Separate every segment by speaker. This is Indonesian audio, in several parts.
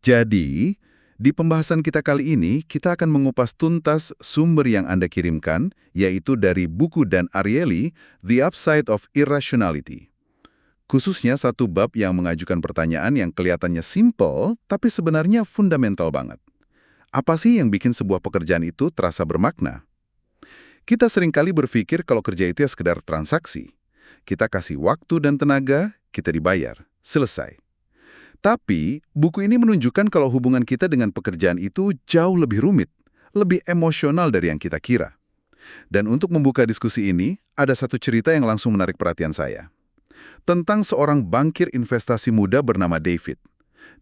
Speaker 1: Jadi, di pembahasan kita kali ini, kita akan mengupas tuntas sumber yang Anda kirimkan, yaitu dari buku Dan Ariely, The Upside of Irrationality. Khususnya satu bab yang mengajukan pertanyaan yang kelihatannya simple, tapi sebenarnya fundamental banget. Apa sih yang bikin sebuah pekerjaan itu terasa bermakna? Kita seringkali berpikir kalau kerja itu ya sekedar transaksi. Kita kasih waktu dan tenaga, kita dibayar. Selesai. Tapi, buku ini menunjukkan kalau hubungan kita dengan pekerjaan itu jauh lebih rumit, lebih emosional dari yang kita kira. Dan untuk membuka diskusi ini, ada satu cerita yang langsung menarik perhatian saya. Tentang seorang bankir investasi muda bernama David.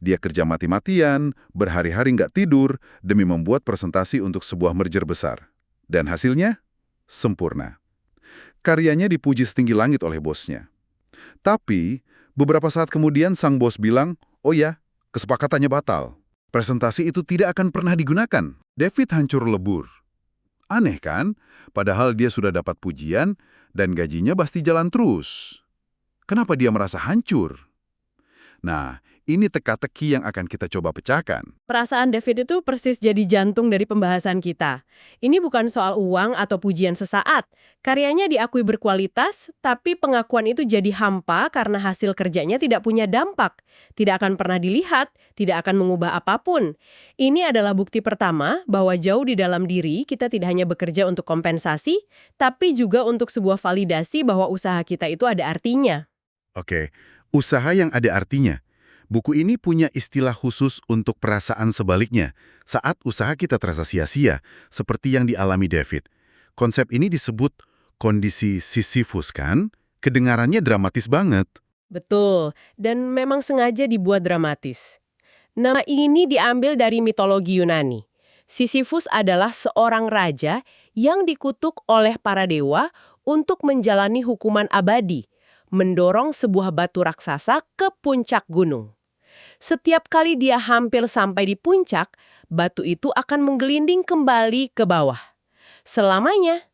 Speaker 1: Dia kerja mati-matian, berhari-hari nggak tidur, demi membuat presentasi untuk sebuah merger besar. Dan hasilnya? Sempurna. Karyanya dipuji setinggi langit oleh bosnya. Tapi, beberapa saat kemudian sang bos bilang, "Oh ya, kesepakatannya batal. Presentasi itu tidak akan pernah digunakan." David hancur lebur. Aneh kan? Padahal dia sudah dapat pujian dan gajinya pasti jalan terus. Kenapa dia merasa hancur? Nah, ini teka-teki yang akan kita coba pecahkan.
Speaker 2: Perasaan David itu persis jadi jantung dari pembahasan kita. Ini bukan soal uang atau pujian sesaat. Karyanya diakui berkualitas, tapi pengakuan itu jadi hampa karena hasil kerjanya tidak punya dampak. Tidak akan pernah dilihat, tidak akan mengubah apapun. Ini adalah bukti pertama bahwa jauh di dalam diri kita tidak hanya bekerja untuk kompensasi, tapi juga untuk sebuah validasi bahwa usaha kita itu ada artinya.
Speaker 1: Oke, usaha yang ada artinya. Buku ini punya istilah khusus untuk perasaan sebaliknya, saat usaha kita terasa sia-sia, seperti yang dialami David. Konsep ini disebut kondisi Sisyphus kan? Kedengarannya dramatis banget.
Speaker 2: Betul, dan memang sengaja dibuat dramatis. Nama ini diambil dari mitologi Yunani. Sisyphus adalah seorang raja yang dikutuk oleh para dewa untuk menjalani hukuman abadi, mendorong sebuah batu raksasa ke puncak gunung. Setiap kali dia hampir sampai di puncak, batu itu akan menggelinding kembali ke bawah. Selamanya.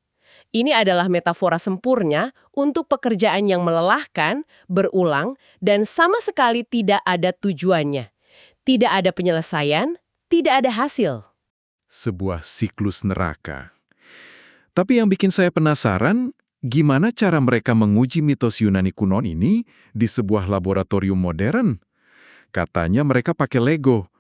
Speaker 2: Ini adalah metafora sempurna untuk pekerjaan yang melelahkan, berulang, dan sama sekali tidak ada tujuannya. Tidak ada penyelesaian, tidak ada hasil.
Speaker 3: Sebuah siklus neraka. Tapi yang bikin saya penasaran, gimana cara mereka menguji mitos Yunani kuno ini di sebuah laboratorium modern? Katanya mereka pakai Lego.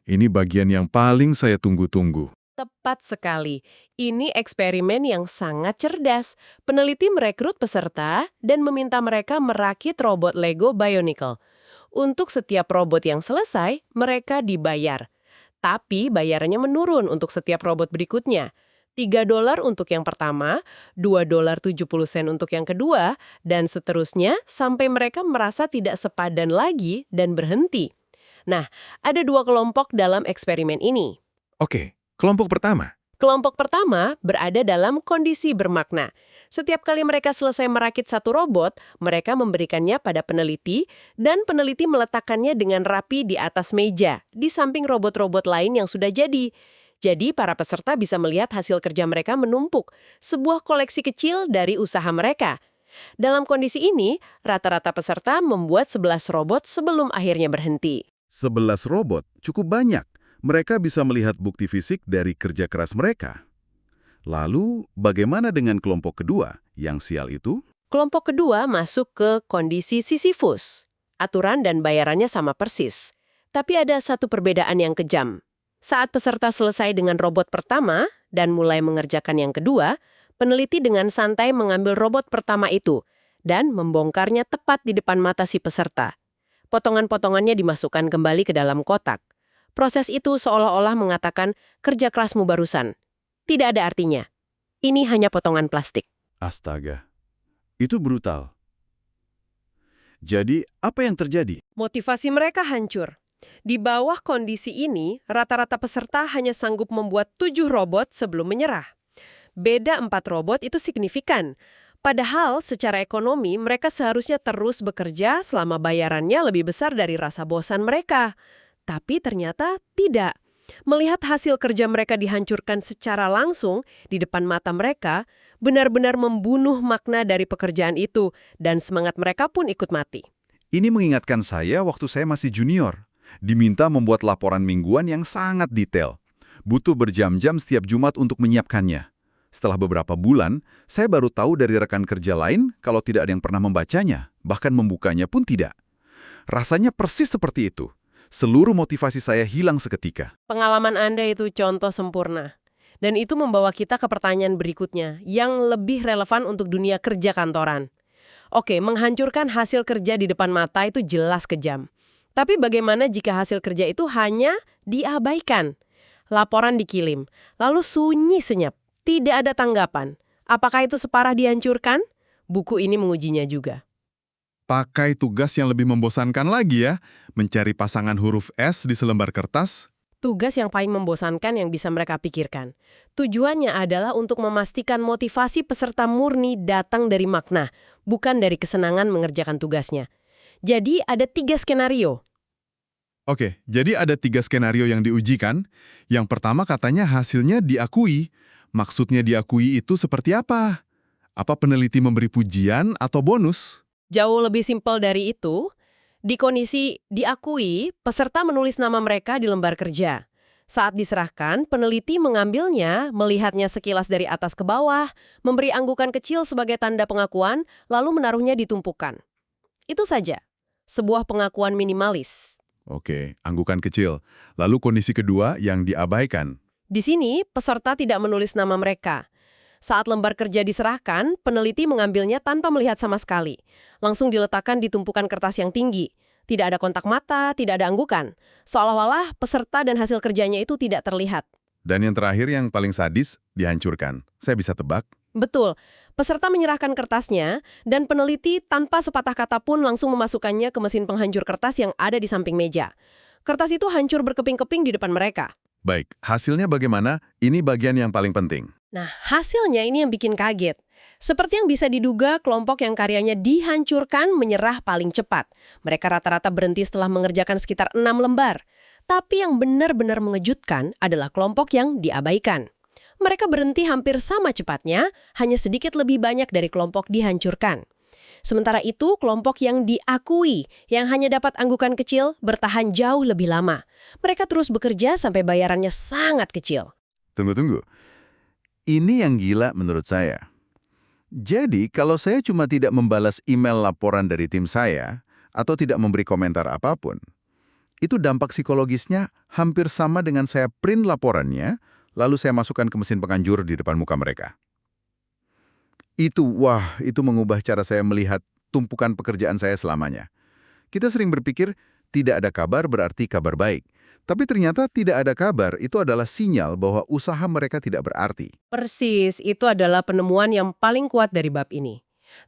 Speaker 3: Ini bagian yang paling saya tunggu-tunggu.
Speaker 2: Tepat sekali. Ini eksperimen yang sangat cerdas. Peneliti merekrut peserta dan meminta mereka merakit robot Lego Bionicle. Untuk setiap robot yang selesai, mereka dibayar. Tapi bayarannya menurun untuk setiap robot berikutnya. $3 untuk yang pertama, $2.70 untuk yang kedua, dan seterusnya sampai mereka merasa tidak sepadan lagi dan berhenti. Nah, ada 2 kelompok dalam eksperimen ini.
Speaker 3: Oke, kelompok pertama.
Speaker 2: Kelompok pertama berada dalam kondisi bermakna. Setiap kali mereka selesai merakit satu robot, mereka memberikannya pada peneliti, dan peneliti meletakkannya dengan rapi di atas meja, di samping robot-robot lain yang sudah jadi. Jadi, para peserta bisa melihat hasil kerja mereka menumpuk, sebuah koleksi kecil dari usaha mereka. Dalam kondisi ini, rata-rata peserta membuat 11 robot sebelum akhirnya berhenti.
Speaker 1: 11 robot, cukup banyak. Mereka bisa melihat bukti fisik dari kerja keras mereka. Lalu, bagaimana dengan kelompok kedua, yang sial itu?
Speaker 2: Kelompok kedua masuk ke kondisi Sisyphus. Aturan dan bayarannya sama persis. Tapi ada satu perbedaan yang kejam. Saat peserta selesai dengan robot pertama dan mulai mengerjakan yang kedua, peneliti dengan santai mengambil robot pertama itu dan membongkarnya tepat di depan mata si peserta. Potongan-potongannya dimasukkan kembali ke dalam kotak. Proses itu seolah-olah mengatakan kerja kerasmu barusan. Tidak ada artinya. Ini hanya potongan plastik.
Speaker 1: Astaga, itu brutal. Jadi, apa yang terjadi?
Speaker 2: Motivasi mereka hancur. Di bawah kondisi ini, rata-rata peserta hanya sanggup membuat 7 robot sebelum menyerah. Beda 4 robot itu signifikan. Padahal secara ekonomi mereka seharusnya terus bekerja selama bayarannya lebih besar dari rasa bosan mereka. Tapi ternyata tidak. Melihat hasil kerja mereka dihancurkan secara langsung di depan mata mereka, benar-benar membunuh makna dari pekerjaan itu dan semangat mereka pun ikut mati.
Speaker 1: Ini mengingatkan saya waktu saya masih junior. Diminta membuat laporan mingguan yang sangat detail. Butuh berjam-jam setiap Jumat untuk menyiapkannya. Setelah beberapa bulan, saya baru tahu dari rekan kerja lain kalau tidak ada yang pernah membacanya, bahkan membukanya pun tidak. Rasanya persis seperti itu. Seluruh motivasi saya hilang seketika.
Speaker 2: Pengalaman Anda itu contoh sempurna. Dan itu membawa kita ke pertanyaan berikutnya, yang lebih relevan untuk dunia kerja kantoran. Oke, menghancurkan hasil kerja di depan mata itu jelas kejam. Tapi bagaimana jika hasil kerja itu hanya diabaikan? Laporan dikirim, lalu sunyi senyap, tidak ada tanggapan. Apakah itu separah dihancurkan? Buku ini mengujinya juga.
Speaker 3: Pakai tugas yang lebih membosankan lagi ya, mencari pasangan huruf S di selembar kertas.
Speaker 2: Tugas yang paling membosankan yang bisa mereka pikirkan. Tujuannya adalah untuk memastikan motivasi peserta murni datang dari makna, bukan dari kesenangan mengerjakan tugasnya. Jadi ada 3 skenario.
Speaker 3: Oke, jadi ada 3 skenario yang diujikan. Yang pertama katanya hasilnya diakui. Maksudnya diakui itu seperti apa? Apa peneliti memberi pujian atau bonus?
Speaker 2: Jauh lebih simpel dari itu, di kondisi diakui, peserta menulis nama mereka di lembar kerja. Saat diserahkan, peneliti mengambilnya, melihatnya sekilas dari atas ke bawah, memberi anggukan kecil sebagai tanda pengakuan, lalu menaruhnya di tumpukan. Itu saja, sebuah pengakuan minimalis.
Speaker 3: Oke, anggukan kecil. Lalu kondisi kedua yang diabaikan.
Speaker 2: Di sini, peserta tidak menulis nama mereka. Saat lembar kerja diserahkan, peneliti mengambilnya tanpa melihat sama sekali. Langsung diletakkan di tumpukan kertas yang tinggi. Tidak ada kontak mata, tidak ada anggukan. Seolah-olah peserta dan hasil kerjanya itu tidak terlihat.
Speaker 3: Dan yang terakhir yang paling sadis, dihancurkan. Saya bisa tebak.
Speaker 2: Betul. Peserta menyerahkan kertasnya, dan peneliti tanpa sepatah kata pun langsung memasukkannya ke mesin penghancur kertas yang ada di samping meja. Kertas itu hancur berkeping-keping di depan mereka.
Speaker 3: Baik, hasilnya bagaimana? Ini bagian yang paling penting.
Speaker 2: Nah, hasilnya ini yang bikin kaget. Seperti yang bisa diduga, kelompok yang karyanya dihancurkan menyerah paling cepat. Mereka rata-rata berhenti setelah mengerjakan sekitar 6 lembar. Tapi yang benar-benar mengejutkan adalah kelompok yang diabaikan. Mereka berhenti hampir sama cepatnya, hanya sedikit lebih banyak dari kelompok dihancurkan. Sementara itu, kelompok yang diakui, yang hanya dapat anggukan kecil, bertahan jauh lebih lama. Mereka terus bekerja sampai bayarannya sangat kecil.
Speaker 1: Tunggu. Ini yang gila menurut saya. Jadi, kalau saya cuma tidak membalas email laporan dari tim saya, atau tidak memberi komentar apapun, itu dampak psikologisnya hampir sama dengan saya print laporannya, lalu saya masukkan ke mesin penghancur di depan muka mereka. Itu mengubah cara saya melihat tumpukan pekerjaan saya selamanya. Kita sering berpikir, tidak ada kabar berarti kabar baik. Tapi ternyata tidak ada kabar itu adalah sinyal bahwa usaha mereka tidak berarti.
Speaker 2: Persis, itu adalah penemuan yang paling kuat dari bab ini.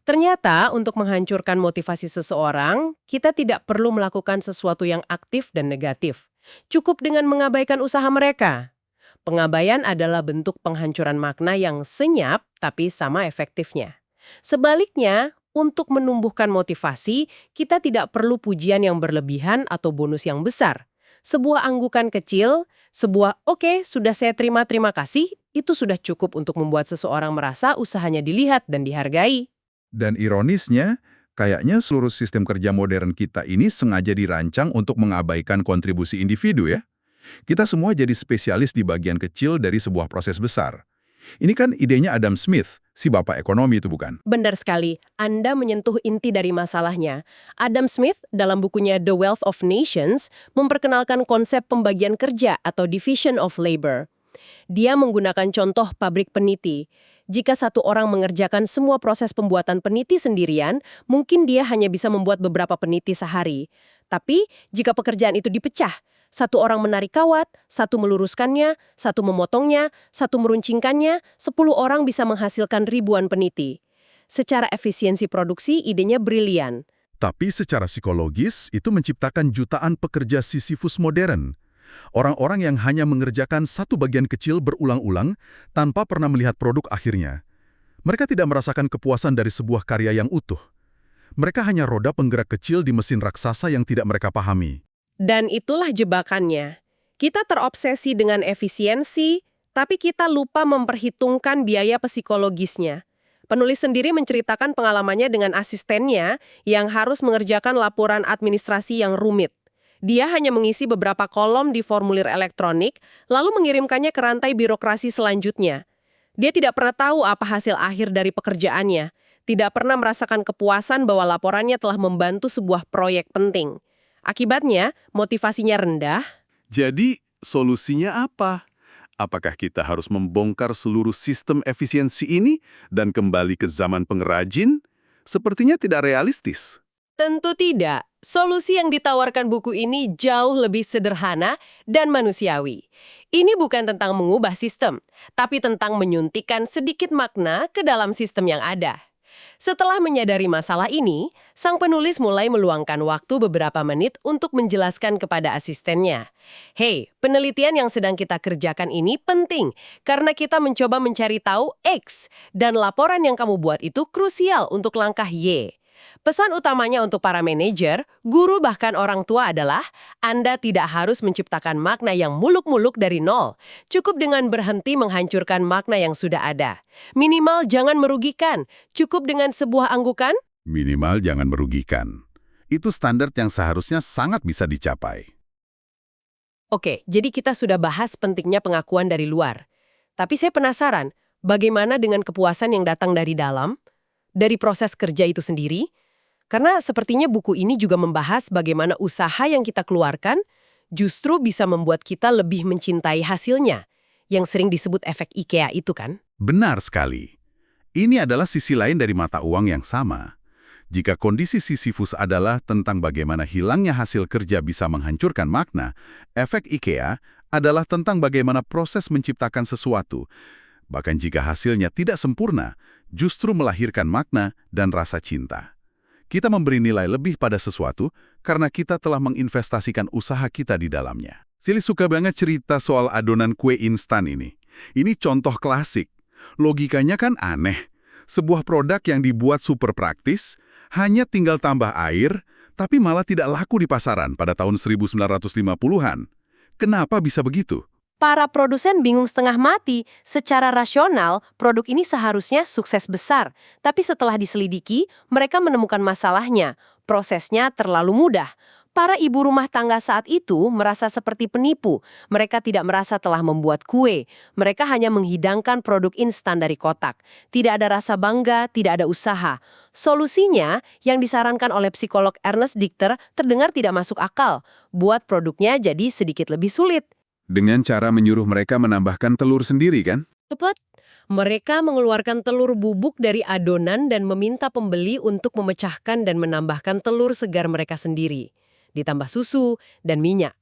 Speaker 2: Ternyata untuk menghancurkan motivasi seseorang, kita tidak perlu melakukan sesuatu yang aktif dan negatif. Cukup dengan mengabaikan usaha mereka. Pengabaian adalah bentuk penghancuran makna yang senyap tapi sama efektifnya. Sebaliknya, untuk menumbuhkan motivasi, kita tidak perlu pujian yang berlebihan atau bonus yang besar. Sebuah anggukan kecil, sebuah oke, sudah saya terima kasih, itu sudah cukup untuk membuat seseorang merasa usahanya dilihat dan dihargai.
Speaker 1: Dan ironisnya, kayaknya seluruh sistem kerja modern kita ini sengaja dirancang untuk mengabaikan kontribusi individu ya. Kita semua jadi spesialis di bagian kecil dari sebuah proses besar. Ini kan idenya Adam Smith, si bapak ekonomi itu bukan?
Speaker 2: Benar sekali, Anda menyentuh inti dari masalahnya. Adam Smith dalam bukunya The Wealth of Nations memperkenalkan konsep pembagian kerja atau division of labor. Dia menggunakan contoh pabrik peniti. Jika satu orang mengerjakan semua proses pembuatan peniti sendirian, mungkin dia hanya bisa membuat beberapa peniti sehari. Tapi jika pekerjaan itu dipecah, satu orang menarik kawat, satu meluruskannya, satu memotongnya, satu meruncingkannya, 10 orang bisa menghasilkan ribuan peniti. Secara efisiensi produksi, idenya brilian.
Speaker 1: Tapi secara psikologis, itu menciptakan jutaan pekerja Sisyphus modern. Orang-orang yang hanya mengerjakan satu bagian kecil berulang-ulang tanpa pernah melihat produk akhirnya. Mereka tidak merasakan kepuasan dari sebuah karya yang utuh. Mereka hanya roda penggerak kecil di mesin raksasa yang tidak mereka pahami.
Speaker 2: Dan itulah jebakannya. Kita terobsesi dengan efisiensi, tapi kita lupa memperhitungkan biaya psikologisnya. Penulis sendiri menceritakan pengalamannya dengan asistennya yang harus mengerjakan laporan administrasi yang rumit. Dia hanya mengisi beberapa kolom di formulir elektronik, lalu mengirimkannya ke rantai birokrasi selanjutnya. Dia tidak pernah tahu apa hasil akhir dari pekerjaannya, tidak pernah merasakan kepuasan bahwa laporannya telah membantu sebuah proyek penting. Akibatnya, motivasinya rendah.
Speaker 4: Jadi, solusinya apa? Apakah kita harus membongkar seluruh sistem efisiensi ini dan kembali ke zaman pengrajin? Sepertinya tidak realistis.
Speaker 2: Tentu tidak. Solusi yang ditawarkan buku ini jauh lebih sederhana dan manusiawi. Ini bukan tentang mengubah sistem, tapi tentang menyuntikkan sedikit makna ke dalam sistem yang ada. Setelah menyadari masalah ini, sang penulis mulai meluangkan waktu beberapa menit untuk menjelaskan kepada asistennya. Hei, penelitian yang sedang kita kerjakan ini penting karena kita mencoba mencari tahu X dan laporan yang kamu buat itu krusial untuk langkah Y. Pesan utamanya untuk para manajer, guru bahkan orang tua adalah Anda tidak harus menciptakan makna yang muluk-muluk dari nol. Cukup dengan berhenti menghancurkan makna yang sudah ada. Minimal jangan merugikan. Cukup dengan sebuah anggukan.
Speaker 1: Minimal jangan merugikan. Itu standar yang seharusnya sangat bisa dicapai.
Speaker 2: Oke, jadi kita sudah bahas pentingnya pengakuan dari luar. Tapi saya penasaran, bagaimana dengan kepuasan yang datang dari dalam? Dari proses kerja itu sendiri? Karena sepertinya buku ini juga membahas bagaimana usaha yang kita keluarkan justru bisa membuat kita lebih mencintai hasilnya, yang sering disebut efek IKEA itu kan?
Speaker 1: Benar sekali. Ini adalah sisi lain dari mata uang yang sama. Jika kondisi Sisyphus adalah tentang bagaimana hilangnya hasil kerja bisa menghancurkan makna, efek IKEA adalah tentang bagaimana proses menciptakan sesuatu. Bahkan jika hasilnya tidak sempurna, justru melahirkan makna dan rasa cinta. Kita memberi nilai lebih pada sesuatu karena kita telah menginvestasikan usaha kita di dalamnya. Silly suka banget cerita soal adonan kue instan ini. Ini contoh klasik. Logikanya kan aneh. Sebuah produk yang dibuat super praktis, hanya tinggal tambah air, tapi malah tidak laku di pasaran pada tahun 1950-an. Kenapa bisa begitu?
Speaker 2: Para produsen bingung setengah mati. Secara rasional, produk ini seharusnya sukses besar. Tapi setelah diselidiki, mereka menemukan masalahnya. Prosesnya terlalu mudah. Para ibu rumah tangga saat itu merasa seperti penipu. Mereka tidak merasa telah membuat kue. Mereka hanya menghidangkan produk instan dari kotak. Tidak ada rasa bangga, tidak ada usaha. Solusinya, yang disarankan oleh psikolog Ernest Dichter, terdengar tidak masuk akal. Buat produknya jadi sedikit lebih sulit.
Speaker 3: Dengan cara menyuruh mereka menambahkan telur sendiri, kan?
Speaker 2: Tepat. Mereka mengeluarkan telur bubuk dari adonan dan meminta pembeli untuk memecahkan dan menambahkan telur segar mereka sendiri. Ditambah susu dan minyak.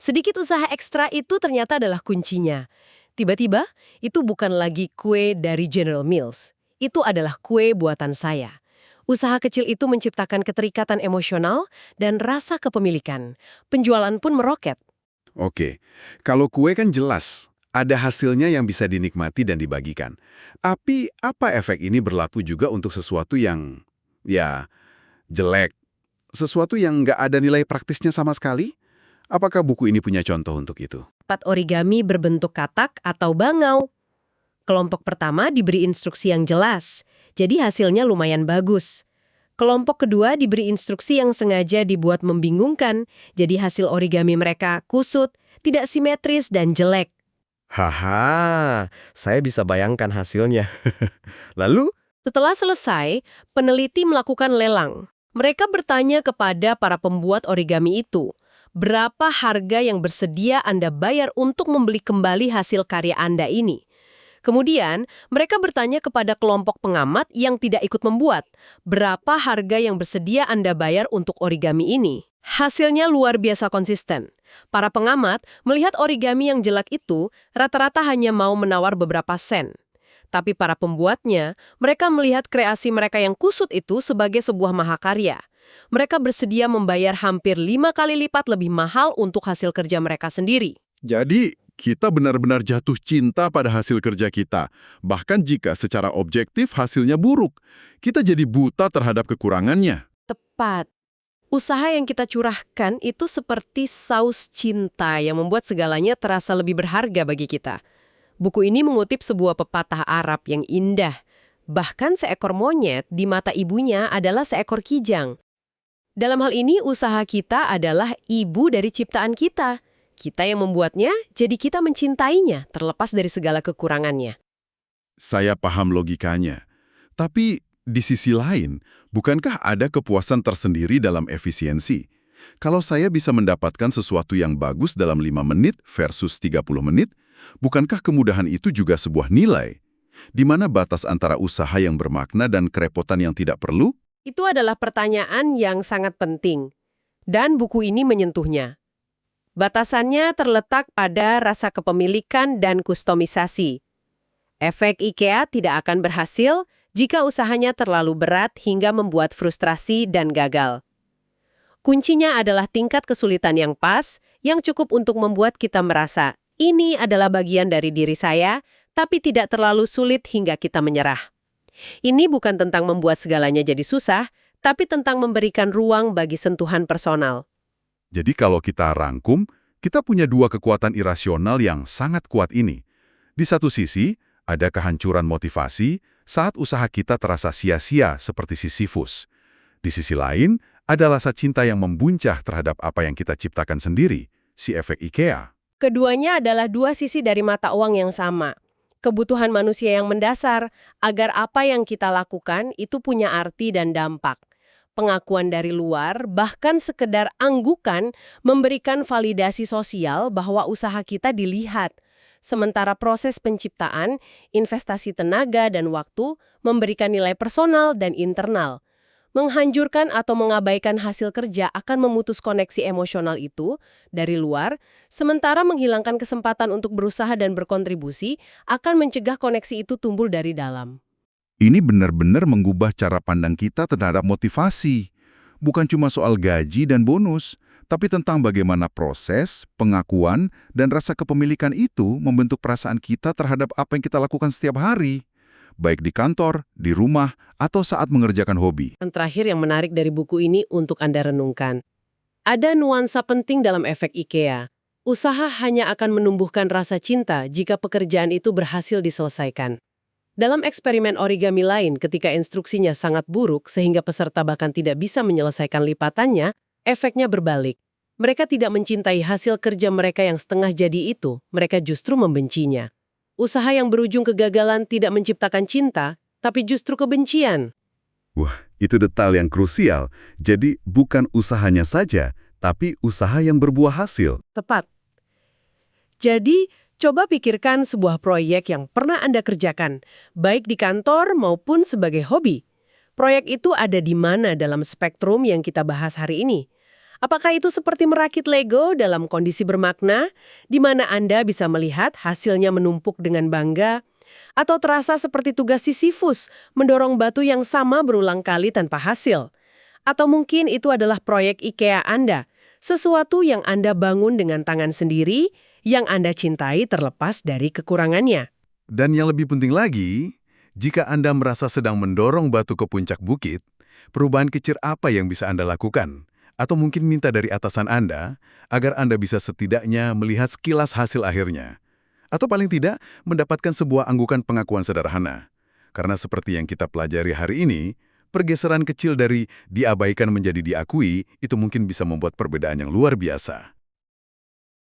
Speaker 2: Sedikit usaha ekstra itu ternyata adalah kuncinya. Tiba-tiba, itu bukan lagi kue dari General Mills. Itu adalah kue buatan saya. Usaha kecil itu menciptakan keterikatan emosional dan rasa kepemilikan. Penjualan pun meroket.
Speaker 3: Oke, kalau kue kan jelas, ada hasilnya yang bisa dinikmati dan dibagikan. Tapi apa efek ini berlaku juga untuk sesuatu yang, ya, jelek? Sesuatu yang nggak ada nilai praktisnya sama sekali? Apakah buku ini punya contoh untuk itu?
Speaker 2: Part origami berbentuk katak atau bangau. Kelompok pertama diberi instruksi yang jelas, jadi hasilnya lumayan bagus. Kelompok kedua diberi instruksi yang sengaja dibuat membingungkan, jadi hasil origami mereka kusut, tidak simetris, dan jelek.
Speaker 5: Haha, saya bisa bayangkan hasilnya. Lalu,
Speaker 2: Setelah selesai, peneliti melakukan lelang. Mereka bertanya kepada para pembuat origami itu, berapa harga yang bersedia Anda bayar untuk membeli kembali hasil karya Anda ini? Kemudian, mereka bertanya kepada kelompok pengamat yang tidak ikut membuat, berapa harga yang bersedia Anda bayar untuk origami ini? Hasilnya luar biasa konsisten. Para pengamat melihat origami yang jelek itu rata-rata hanya mau menawar beberapa sen. Tapi para pembuatnya, mereka melihat kreasi mereka yang kusut itu sebagai sebuah mahakarya. Mereka bersedia membayar hampir 5 kali lipat lebih mahal untuk hasil kerja mereka sendiri.
Speaker 4: Jadi, kita benar-benar jatuh cinta pada hasil kerja kita. Bahkan jika secara objektif hasilnya buruk, kita jadi buta terhadap kekurangannya.
Speaker 2: Tepat. Usaha yang kita curahkan itu seperti saus cinta yang membuat segalanya terasa lebih berharga bagi kita. Buku ini mengutip sebuah pepatah Arab yang indah. Bahkan seekor monyet di mata ibunya adalah seekor kijang. Dalam hal ini, usaha kita adalah ibu dari ciptaan kita. Kita yang membuatnya, jadi kita mencintainya, terlepas dari segala kekurangannya.
Speaker 1: Saya paham logikanya. Tapi di sisi lain, bukankah ada kepuasan tersendiri dalam efisiensi? Kalau saya bisa mendapatkan sesuatu yang bagus dalam 5 menit versus 30 menit, bukankah kemudahan itu juga sebuah nilai? Di mana batas antara usaha yang bermakna dan kerepotan yang tidak perlu?
Speaker 2: Itu adalah pertanyaan yang sangat penting. Dan buku ini menyentuhnya. Batasannya terletak pada rasa kepemilikan dan kustomisasi. Efek IKEA tidak akan berhasil jika usahanya terlalu berat hingga membuat frustrasi dan gagal. Kuncinya adalah tingkat kesulitan yang pas, yang cukup untuk membuat kita merasa, ini adalah bagian dari diri saya, tapi tidak terlalu sulit hingga kita menyerah. Ini bukan tentang membuat segalanya jadi susah, tapi tentang memberikan ruang bagi sentuhan personal.
Speaker 1: Jadi kalau kita rangkum, kita punya dua kekuatan irasional yang sangat kuat ini. Di satu sisi, ada kehancuran motivasi saat usaha kita terasa sia-sia seperti Sisyphus. Di sisi lain, ada rasa cinta yang membuncah terhadap apa yang kita ciptakan sendiri, si efek IKEA.
Speaker 2: Keduanya adalah dua sisi dari mata uang yang sama. Kebutuhan manusia yang mendasar agar apa yang kita lakukan itu punya arti dan dampak. Pengakuan dari luar, bahkan sekedar anggukan, memberikan validasi sosial bahwa usaha kita dilihat. Sementara proses penciptaan, investasi tenaga dan waktu memberikan nilai personal dan internal. Menghancurkan atau mengabaikan hasil kerja akan memutus koneksi emosional itu dari luar, sementara menghilangkan kesempatan untuk berusaha dan berkontribusi akan mencegah koneksi itu tumbuh dari dalam.
Speaker 1: Ini benar-benar mengubah cara pandang kita terhadap motivasi. Bukan cuma soal gaji dan bonus, tapi tentang bagaimana proses, pengakuan, dan rasa kepemilikan itu membentuk perasaan kita terhadap apa yang kita lakukan setiap hari, baik di kantor, di rumah, atau saat mengerjakan hobi.
Speaker 2: Yang terakhir yang menarik dari buku ini untuk Anda renungkan. Ada nuansa penting dalam efek IKEA. Usaha hanya akan menumbuhkan rasa cinta jika pekerjaan itu berhasil diselesaikan. Dalam eksperimen origami lain, ketika instruksinya sangat buruk sehingga peserta bahkan tidak bisa menyelesaikan lipatannya, efeknya berbalik. Mereka tidak mencintai hasil kerja mereka yang setengah jadi itu, mereka justru membencinya. Usaha yang berujung kegagalan tidak menciptakan cinta, tapi justru kebencian.
Speaker 1: Wah, itu detail yang krusial. Jadi bukan usahanya saja, tapi usaha yang berbuah hasil.
Speaker 2: Tepat. Jadi, coba pikirkan sebuah proyek yang pernah Anda kerjakan, baik di kantor maupun sebagai hobi. Proyek itu ada di mana dalam spektrum yang kita bahas hari ini? Apakah itu seperti merakit Lego dalam kondisi bermakna, di mana Anda bisa melihat hasilnya menumpuk dengan bangga? Atau terasa seperti tugas Sisyphus, mendorong batu yang sama berulang kali tanpa hasil? Atau mungkin itu adalah proyek IKEA Anda, sesuatu yang Anda bangun dengan tangan sendiri, yang Anda cintai terlepas dari kekurangannya.
Speaker 1: Dan yang lebih penting lagi, jika Anda merasa sedang mendorong batu ke puncak bukit, perubahan kecil apa yang bisa Anda lakukan? Atau mungkin minta dari atasan Anda, agar Anda bisa setidaknya melihat sekilas hasil akhirnya. Atau paling tidak, mendapatkan sebuah anggukan pengakuan sederhana. Karena seperti yang kita pelajari hari ini, pergeseran kecil dari diabaikan menjadi diakui, itu mungkin bisa membuat perbedaan yang luar biasa.